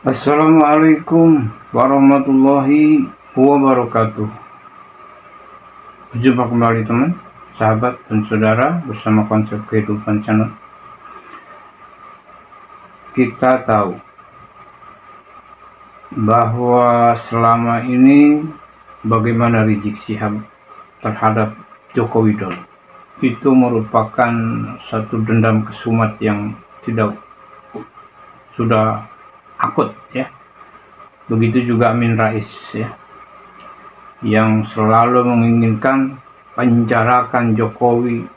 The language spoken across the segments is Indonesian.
Assalamualaikum warahmatullahi wabarakatuh. Berjumpa kembali teman, sahabat dan saudara bersama konsep kehidupan channel. Kita tahu bahwa selama ini bagaimana Rizik Syihab terhadap Joko Widodo itu merupakan satu dendam kesumat yang sudah akut ya. Begitu juga Amin Rais ya, yang selalu menginginkan penjarakan Jokowi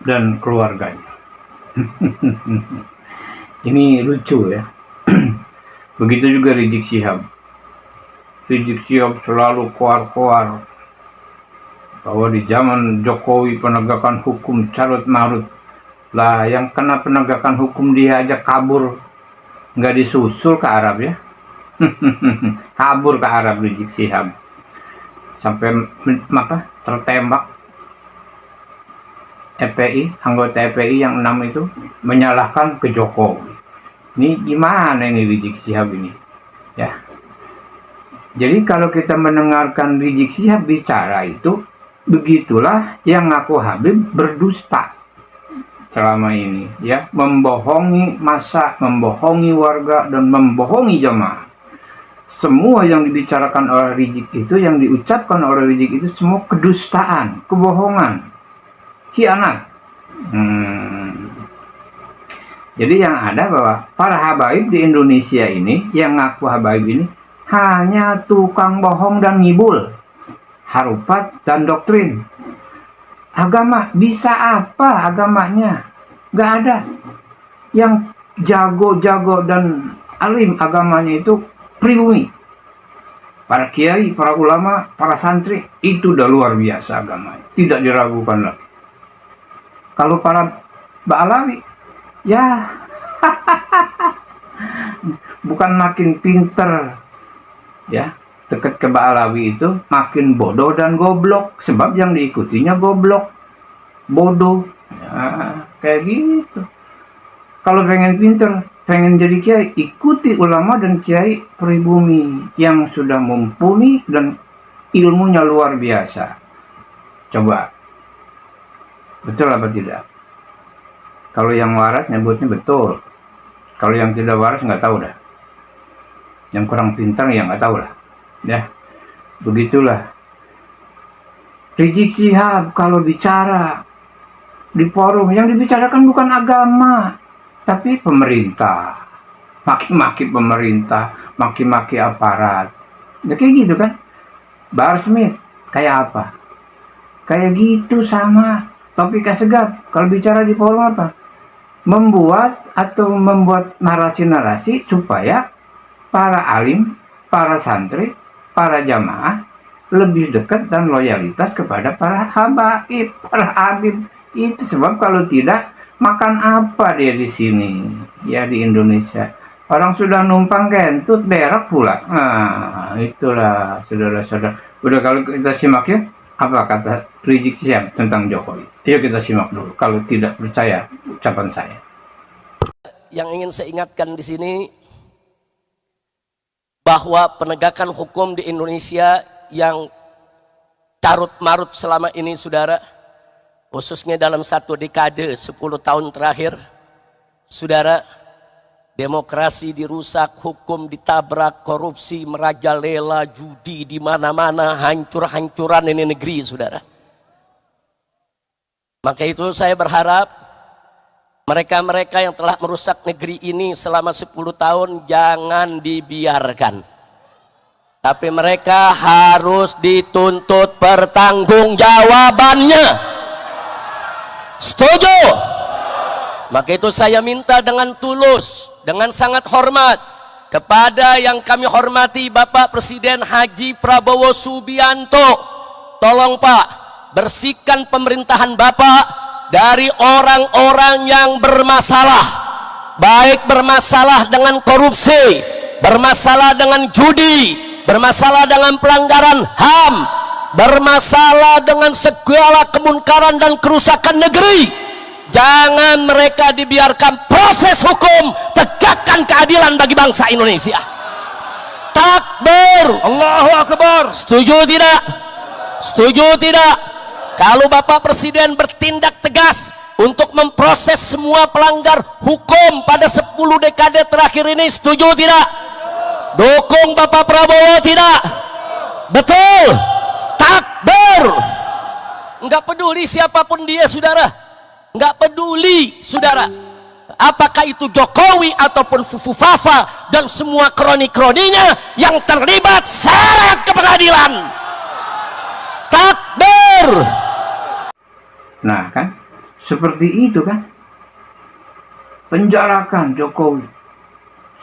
dan keluarganya. Ini lucu ya. Begitu juga Rizik Syihab. Rizik Syihab selalu koar-koar bahwa di zaman Jokowi penegakan hukum carut marut. Lah yang kena penegakan hukum dia aja kabur, nggak disusul ke Arab ya. Kabur ke Arab Rizik Syihab sampai tertembak FPI, anggota FPI yang 6 itu menyalahkan ke Jokowi. Ini gimana ini Rizik Syihab ini ya. Jadi kalau kita mendengarkan Rizik Syihab bicara itu, begitulah yang ngaku Habib berdusta selama ini ya, membohongi massa, membohongi warga, dan membohongi jamaah. Semua yang dibicarakan oleh Rizik itu, yang diucapkan oleh Rizik itu semua kedustaan, kebohongan, khianat. Jadi yang ada bahwa para habaib di Indonesia ini, yang ngaku habaib ini, hanya tukang bohong dan ngibul, harupat dan doktrin. Agama bisa apa agamanya? Gak ada. Yang jago-jago dan alim agamanya itu pribumi. Para kiai, para ulama, para santri, itu udah luar biasa agamanya. Tidak diragukan lagi. Kalau para Ba'alawi, ya bukan makin pinter ya, dekat ke Ba'alawi itu makin bodoh dan goblok, sebab yang diikutinya goblok, bodoh ya, kayak gitu. Kalau pengen pinter, pengen jadi kiai, ikuti ulama dan kiai pribumi yang sudah mumpuni dan ilmunya luar biasa. Coba, betul apa tidak? Kalau yang waras nyebutnya betul, kalau yang tidak waras nggak tahu dah. Yang kurang pintar ya nggak tahu lah. Ya, begitulah. Rizik Syihab kalau bicara di forum, yang dibicarakan bukan agama, tapi pemerintah. Maki-maki pemerintah, maki-maki aparat. Ya kayak gitu kan. Bahar Smith kayak apa? Kayak gitu sama Taufik Assegaf kalau bicara di forum apa? Membuat narasi-narasi supaya para alim, para santri, para jamaah lebih dekat dan loyalitas kepada para habaib, para habib. Itu sebab kalau tidak, makan apa dia di sini ya, di Indonesia. Orang sudah numpang kentut berak pula. Nah, itulah saudara-saudara. Udah, kalau kita simak ya, apa kata Rizik Syihab tentang Jokowi. Yuk kita simak dulu. Kalau tidak percaya ucapan saya. Yang ingin saya ingatkan di sini, bahwa penegakan hukum di Indonesia yang carut marut selama ini, saudara, khususnya dalam satu dekade 10 tahun terakhir, saudara, demokrasi dirusak, hukum ditabrak, korupsi merajalela, judi di mana-mana, hancur-hancuran ini negeri, saudara. Maka itu saya berharap mereka-mereka yang telah merusak negeri ini selama 10 tahun jangan dibiarkan. Tapi mereka harus dituntut pertanggungjawabannya. Setuju? Maka itu saya minta dengan tulus, dengan sangat hormat kepada yang kami hormati Bapak Presiden Haji Prabowo Subianto. Tolong Pak, bersihkan pemerintahan Bapak dari orang-orang yang bermasalah, baik bermasalah dengan korupsi, bermasalah dengan judi, bermasalah dengan pelanggaran HAM, bermasalah dengan segala kemunkaran dan kerusakan negeri. jangan mereka dibiarkan proses hukum, tegakkan keadilan bagi bangsa Indonesia. Takbir, Allahu Akbar. setuju tidak? Setuju tidak? Kalau Bapak Presiden bertindak tegas untuk memproses semua pelanggar hukum pada 10 dekade terakhir ini, setuju tidak? Dukung Bapak Prabowo tidak? Betul. Takbir. Enggak peduli siapapun dia, saudara. Enggak peduli, saudara. Apakah itu Jokowi ataupun Fufu Fafa dan semua kroni-kroninya yang terlibat, seret ke pengadilan. Takbir. Nah kan, seperti itu kan. Penjarakan Jokowi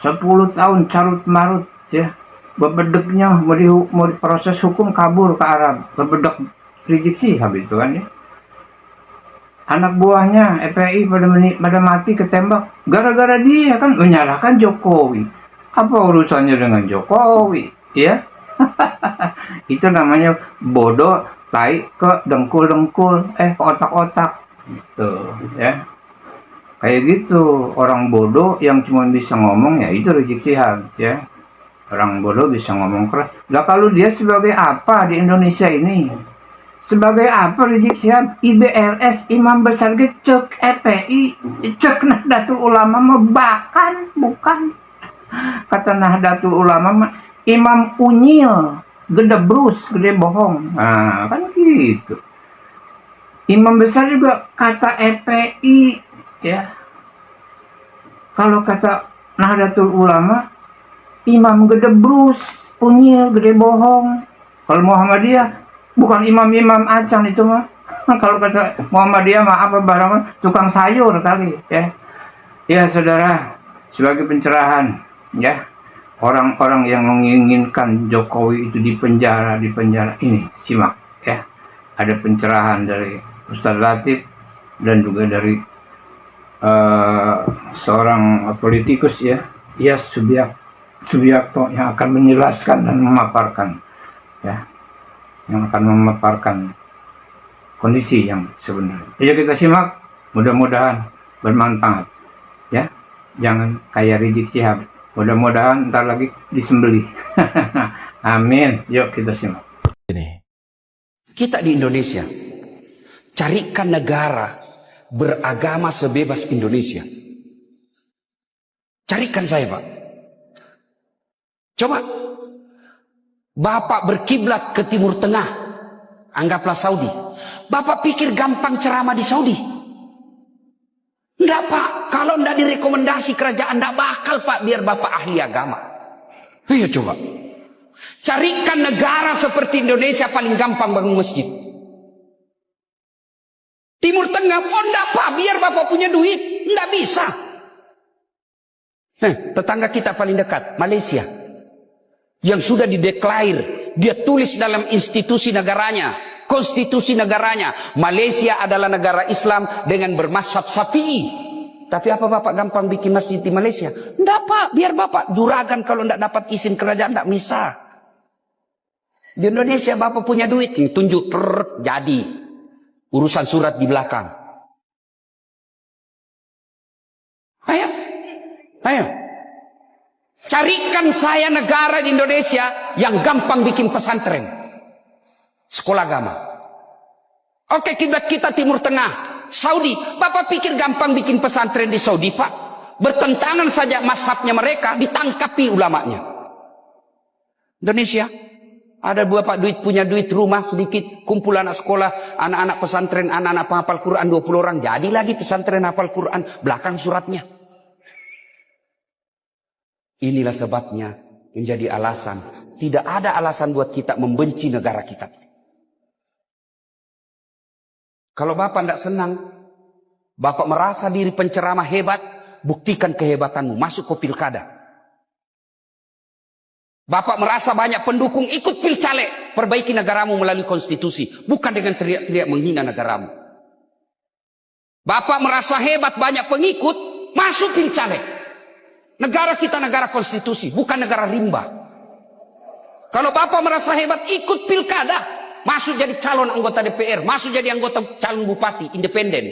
10 tahun carut marut, ya. Bebedeknya mau proses hukum, kabur ke Arab, bebedek Rizik Syihab itu kan, ya. Anak buahnya FPI pada mati ketembak gara-gara dia kan menyalahkan Jokowi. Apa urusannya dengan Jokowi, ya? Itu namanya bodoh, tai ke dengkul-dengkul, ke otak-otak gitu, ya. Kayak gitu, orang bodoh yang cuma bisa ngomong, ya itu Rizik Syihab, ya. Orang bodoh bisa ngomong keras. Lah kalau dia sebagai apa di Indonesia ini? Sebagai apa Rizik Syihab? IBRS, Imam Besar cek FPI, cek Nahdlatul Ulama mah bahkan bukan. Kata Nahdlatul Ulama mah Imam Unyil, gede brus, gede bohong. Nah, kan gitu. Imam Besar juga kata FPI, ya. Kalau kata Nahdlatul Ulama, Imam gede brus, Unyil, gede bohong. Kalau Muhammadiyah, bukan imam-imam acan itu mah. Kalau kata Muhammadiyah mah apa barang tukang sayur kali, ya. Ya saudara, sebagai pencerahan, ya, orang-orang yang menginginkan Jokowi itu dipenjara ini, simak, ya. Ada pencerahan dari Ustaz Latif dan juga dari seorang politikus, ya, Subiakto, yang akan menjelaskan dan memaparkan, ya, yang akan memaparkan kondisi yang sebenarnya. Ayo kita simak, mudah-mudahan bermanfaat, ya. Jangan kayak Rizik Syihab, mudah-mudahan ntar lagi disembelih. Amin. Yuk kita simak. Kita di Indonesia carikan negara beragama sebebas Indonesia. Carikan saya, Pak. Coba Bapak berkiblat ke Timur Tengah, anggaplah Saudi. Bapak pikir gampang ceramah di Saudi? Enggak, Pak. Kalau enggak direkomendasi kerajaan, enggak bakal, Pak, biar Bapak ahli agama. Ayo coba. Carikan negara seperti Indonesia paling gampang bangun masjid. Timur Tengah, oh enggak, Pak, biar Bapak punya duit. Enggak bisa. Tetangga kita paling dekat, Malaysia. Yang sudah dideklarir, dia tulis dalam institusi negaranya, konstitusi negaranya, Malaysia adalah negara Islam dengan bermazhab Syafi'i. Tapi apa Bapak gampang bikin masjid di Malaysia? Enggak, Pak, biar Bapak juragan kalau enggak dapat izin kerajaan enggak bisa. Di Indonesia Bapak punya duit, tunjuk jadi. Urusan surat di belakang. Ayo. Ayo. Carikan saya negara di Indonesia yang gampang bikin pesantren, sekolah agama. Oke, kita Timur Tengah, Saudi. Bapak pikir gampang bikin pesantren di Saudi, Pak? Bertentangan saja mazhabnya mereka, ditangkapi ulamanya. Indonesia, ada Bapak punya duit rumah sedikit, kumpul anak sekolah, anak-anak pesantren, anak-anak penghafal Quran 20 orang, jadi lagi pesantren hafal Quran, belakang suratnya. Inilah sebabnya menjadi alasan. Tidak ada alasan buat kita membenci negara kita. Kalau Bapak tidak senang, Bapak merasa diri penceramah hebat, buktikan kehebatanmu, masuk ke pilkada. Bapak merasa banyak pendukung, ikut pilcaleg, perbaiki negaramu melalui konstitusi, bukan dengan teriak-teriak menghina negaramu. Bapak merasa hebat, banyak pengikut, masuk pilcaleg. Negara kita negara konstitusi, bukan negara rimba. Kalau Bapak merasa hebat, ikut pilkada. Masuk jadi calon anggota DPR, masuk jadi anggota calon bupati, independen.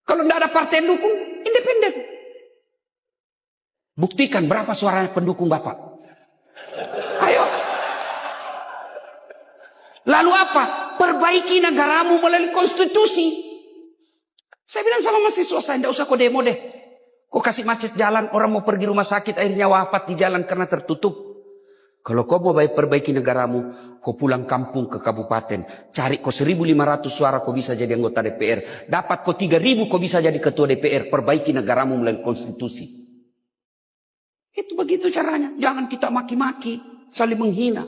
Kalau tidak ada partai yang dukung, independen. Buktikan berapa suara pendukung Bapak. Ayo. Lalu apa? Perbaiki negaramu melalui konstitusi. Saya bilang sama mahasiswa saya, tidak usah kau demo deh. Kau kasih macet jalan, orang mau pergi rumah sakit, akhirnya wafat di jalan karena tertutup. Kalau kau mau perbaiki negaramu, kau pulang kampung ke kabupaten. Cari kau 1.500 suara, kau bisa jadi anggota DPR. Dapat kau 3.000, kau bisa jadi ketua DPR. Perbaiki negaramu melalui konstitusi. Itu begitu caranya. Jangan kita maki-maki, saling menghina.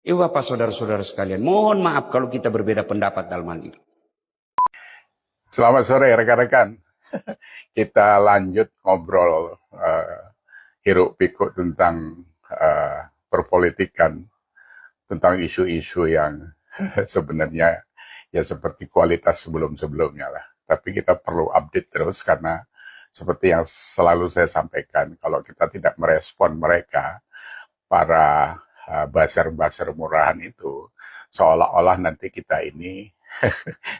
Ibu bapak saudara-saudara sekalian, mohon maaf kalau kita berbeda pendapat dalam hal ini. Selamat sore rekan-rekan. Kita lanjut ngobrol hiruk pikuk tentang perpolitikan, tentang isu-isu yang sebenarnya ya seperti kualitas sebelum-sebelumnya lah. Tapi kita perlu update terus karena seperti yang selalu saya sampaikan, kalau kita tidak merespon mereka, para buzzer-buzzer murahan itu, seolah-olah nanti kita ini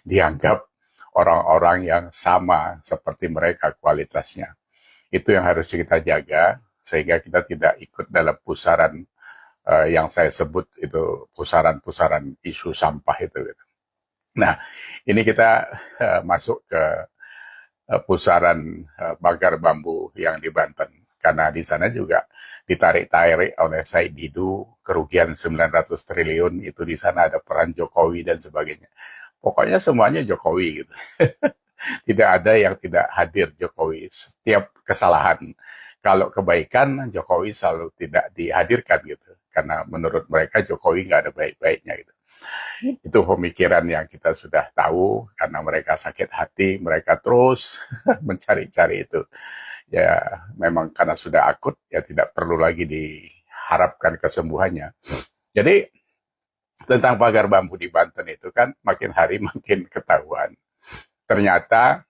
dianggap orang-orang yang sama seperti mereka kualitasnya. Itu yang harus kita jaga, sehingga kita tidak ikut dalam pusaran yang saya sebut itu pusaran-pusaran isu sampah itu. Nah, ini kita masuk ke pusaran pagar bambu yang di Banten. Karena di sana juga ditarik-tarik oleh Said Didu, kerugian 900 triliun, itu di sana ada peran Jokowi dan sebagainya. Pokoknya semuanya Jokowi gitu. Tidak ada yang tidak hadir Jokowi. Setiap kesalahan, kalau kebaikan Jokowi selalu tidak dihadirkan gitu. Karena menurut mereka Jokowi nggak ada baik-baiknya gitu. Itu pemikiran yang kita sudah tahu, karena mereka sakit hati, mereka terus mencari-cari itu. Ya memang karena sudah akut, ya tidak perlu lagi diharapkan kesembuhannya. Jadi tentang pagar bambu di Banten itu kan makin hari makin ketahuan. Ternyata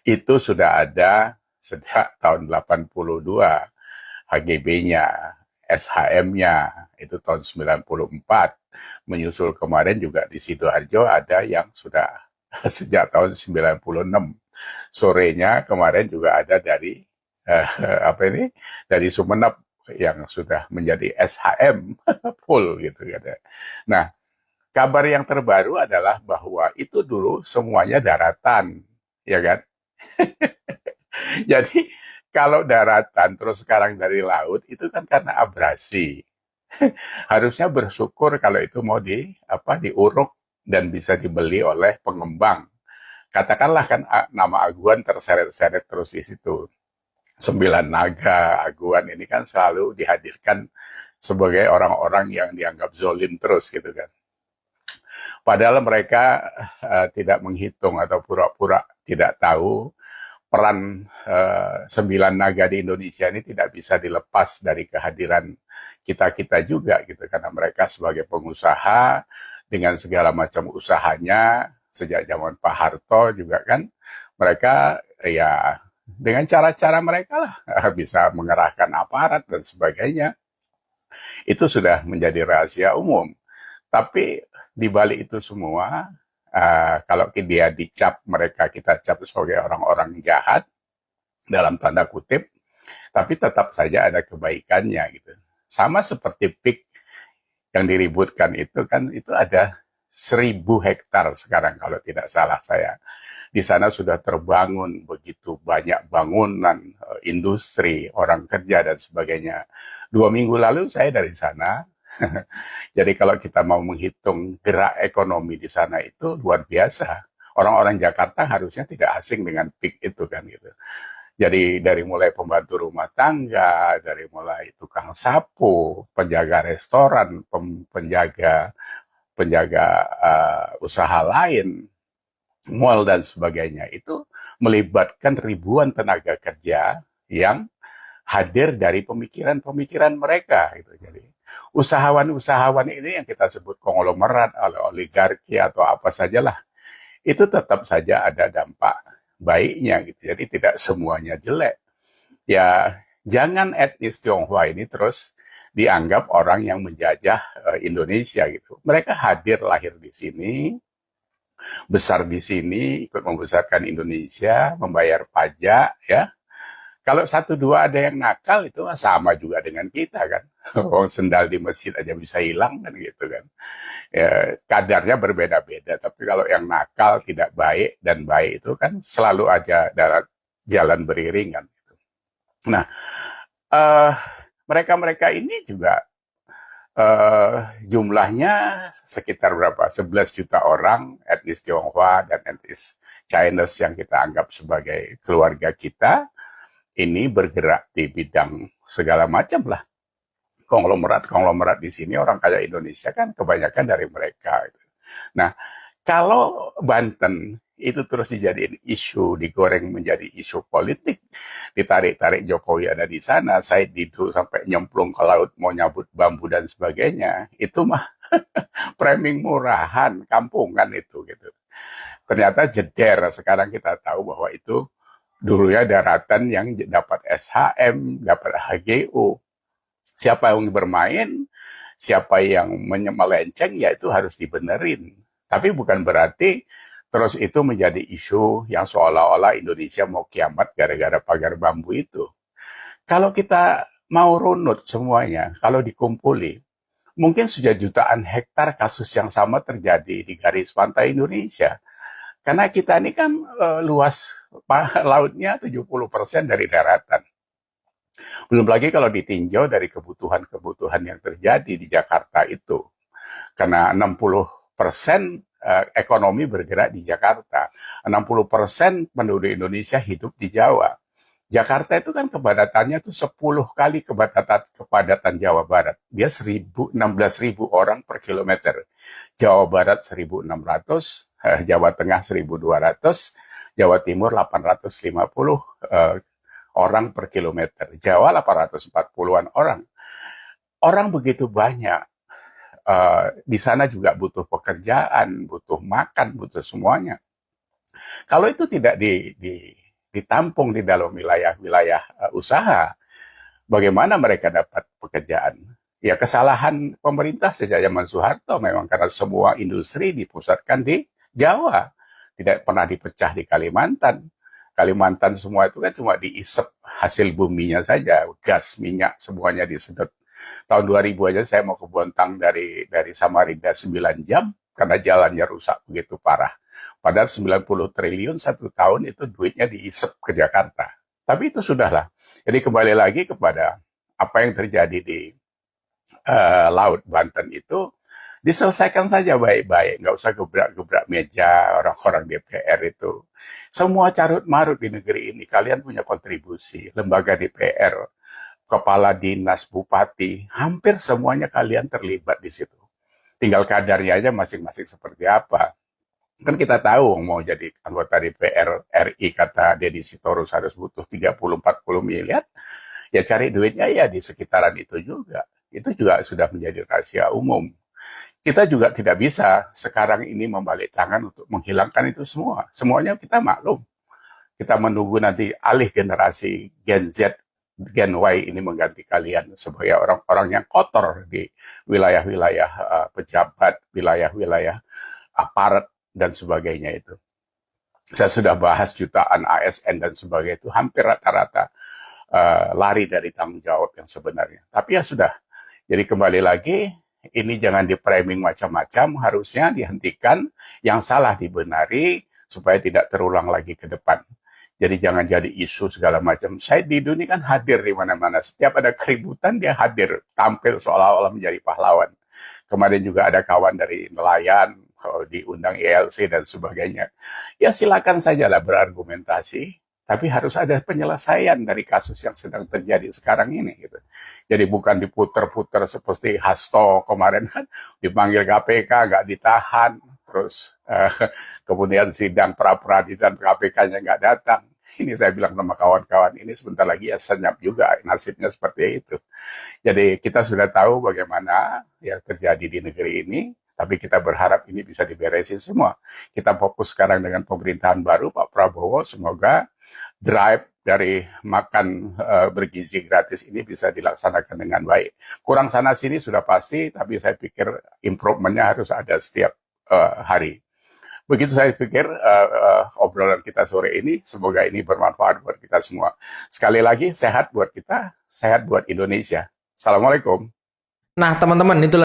itu sudah ada sejak tahun 82 HGB-nya, SHM-nya itu tahun 94. Menyusul kemarin juga di Sidoarjo ada yang sudah sejak tahun 96. Sorenya kemarin juga ada dari dari Sumeneb yang sudah menjadi SHM full gitu kan. Nah, kabar yang terbaru adalah bahwa itu dulu semuanya daratan, ya kan? Jadi kalau daratan terus sekarang dari laut itu kan karena abrasi. Harusnya bersyukur kalau itu mau diuruk dan bisa dibeli oleh pengembang. Katakanlah kan nama Aguan terseret-seret terus di situ. 9 naga Aguan ini kan selalu dihadirkan sebagai orang-orang yang dianggap zolim terus gitu kan. Padahal mereka tidak menghitung atau pura-pura tidak tahu peran 9 naga di Indonesia ini tidak bisa dilepas dari kehadiran kita-kita juga gitu, karena mereka sebagai pengusaha dengan segala macam usahanya sejak zaman Pak Harto juga kan, mereka ya dengan cara-cara mereka lah bisa mengerahkan aparat dan sebagainya. Itu sudah menjadi rahasia umum. Tapi di balik itu semua, kalau dia dicap, mereka kita cap sebagai orang-orang jahat dalam tanda kutip, tapi tetap saja ada kebaikannya gitu. Sama seperti PIK yang diributkan itu kan, itu ada 1.000 hektar sekarang kalau tidak salah saya. Di sana sudah terbangun begitu banyak bangunan, industri, orang kerja dan sebagainya. 2 minggu lalu saya dari sana. Jadi kalau kita mau menghitung gerak ekonomi di sana itu luar biasa. Orang-orang Jakarta harusnya tidak asing dengan PIK itu kan gitu. Jadi dari mulai pembantu rumah tangga, dari mulai tukang sapu, penjaga restoran, penjaga usaha lain, mal dan sebagainya, itu melibatkan ribuan tenaga kerja yang hadir dari pemikiran-pemikiran mereka gitu. Jadi usahawan-usahawan ini yang kita sebut konglomerat, oligarki atau apa sajalah, itu tetap saja ada dampak baiknya gitu. Jadi tidak semuanya jelek. Ya, jangan etnis Tionghoa ini terus dianggap orang yang menjajah Indonesia gitu. Mereka hadir lahir di sini, besar di sini, ikut membesarkan Indonesia, membayar pajak, ya. Kalau satu dua ada yang nakal itu sama juga dengan kita kan. Orang sendal di masjid aja bisa hilang kan gitu kan. Ya, kadarnya berbeda-beda. Tapi kalau yang nakal tidak baik dan baik itu kan selalu aja dalam jalan beriringan. Nah, eh, mereka-mereka ini juga jumlahnya sekitar berapa? 11 juta orang etnis Tionghoa dan etnis Chinese yang kita anggap sebagai keluarga kita ini bergerak di bidang segala macam lah. Konglomerat di sini orang kaya Indonesia kan kebanyakan dari mereka. Nah, kalau Banten itu terus dijadiin isu, digoreng menjadi isu politik, ditarik-tarik Jokowi ada di sana, Said Didu sampai nyemplung ke laut mau nyabut bambu dan sebagainya, itu mah framing murahan, kampungan itu gitu. Ternyata jeder, sekarang kita tahu bahwa itu dulunya daratan yang dapat SHM, dapat HGU. Siapa yang bermain, siapa yang melenceng, ya itu harus dibenerin. Tapi bukan berarti terus itu menjadi isu yang seolah-olah Indonesia mau kiamat gara-gara pagar bambu itu. Kalau kita mau runut semuanya, kalau dikumpuli, mungkin sudah jutaan hektar kasus yang sama terjadi di garis pantai Indonesia. Karena kita ini kan luas lautnya 70% dari daratan. Belum lagi kalau ditinjau dari kebutuhan-kebutuhan yang terjadi di Jakarta itu. Karena 60% ekonomi bergerak di Jakarta. 60% penduduk Indonesia hidup di Jawa. Jakarta itu kan kepadatannya tuh 10 kali kepadatan Jawa Barat. Dia 16.000 orang per kilometer. Jawa Barat 1.600, Jawa Tengah 1.200, Jawa Timur 850 orang per kilometer. Jawa 840-an orang. Orang begitu banyak. Di sana juga butuh pekerjaan, butuh makan, butuh semuanya. Kalau itu tidak ditampung di dalam wilayah usaha, bagaimana mereka dapat pekerjaan? Ya kesalahan pemerintah sejak zaman Soeharto memang karena semua industri dipusatkan di Jawa, tidak pernah dipecah di Kalimantan. Kalimantan semua itu kan cuma diisep hasil buminya saja, gas, minyak, semuanya disedot. Tahun 2000 aja saya mau ke Bontang dari Samarinda 9 jam karena jalannya rusak begitu parah. Padahal 90 triliun satu tahun itu duitnya diisep ke Jakarta. Tapi itu sudahlah. Jadi kembali lagi kepada apa yang terjadi di Laut Banten itu, diselesaikan saja baik-baik, nggak usah gebrak-gebrak meja orang-orang DPR itu. Semua carut-marut di negeri ini, kalian punya kontribusi, lembaga DPR, kepala dinas, bupati, hampir semuanya kalian terlibat di situ. Tinggal kadarnya aja masing-masing seperti apa. Kan kita tahu mau jadi anggota DPR RI, kata Deddy Sitorus harus butuh 30-40 miliar, ya cari duitnya ya di sekitaran itu juga. Itu juga sudah menjadi rahasia umum. Kita juga tidak bisa sekarang ini membalik tangan untuk menghilangkan itu semua. Semuanya kita maklum. Kita menunggu nanti alih generasi Gen Z, Gen Y ini mengganti kalian sebagai orang-orang yang kotor di wilayah-wilayah pejabat, wilayah-wilayah aparat, dan sebagainya itu. Saya sudah bahas jutaan ASN dan sebagainya itu hampir rata-rata lari dari tanggung jawab yang sebenarnya. Tapi ya sudah. Jadi kembali lagi, ini jangan di-framing macam-macam, harusnya dihentikan, yang salah dibenari, supaya tidak terulang lagi ke depan. Jadi jangan jadi isu segala macam. Said Didu ini kan hadir di mana-mana. Setiap ada keributan, dia hadir, tampil seolah-olah menjadi pahlawan. Kemarin juga ada kawan dari nelayan, diundang ILC dan sebagainya. Ya silakan sajalah berargumentasi, tapi harus ada penyelesaian dari kasus yang sedang terjadi sekarang ini gitu. Jadi bukan diputer-puter seperti Hasto kemarin kan dipanggil KPK nggak ditahan, terus kemudian sidang pra-peradilan KPK-nya nggak datang. Ini saya bilang sama kawan-kawan ini sebentar lagi ya senyap juga nasibnya seperti itu. Jadi kita sudah tahu bagaimana yang terjadi di negeri ini, tapi kita berharap ini bisa diberesin semua. Kita fokus sekarang dengan pemerintahan baru Pak Prabowo, semoga drive dari makan bergizi gratis ini bisa dilaksanakan dengan baik. Kurang sana sini sudah pasti, tapi saya pikir improvementnya harus ada setiap hari. Begitu saya pikir obrolan kita sore ini, semoga ini bermanfaat buat kita semua. Sekali lagi, sehat buat kita, sehat buat Indonesia. Assalamualaikum. Nah, teman-teman, itulah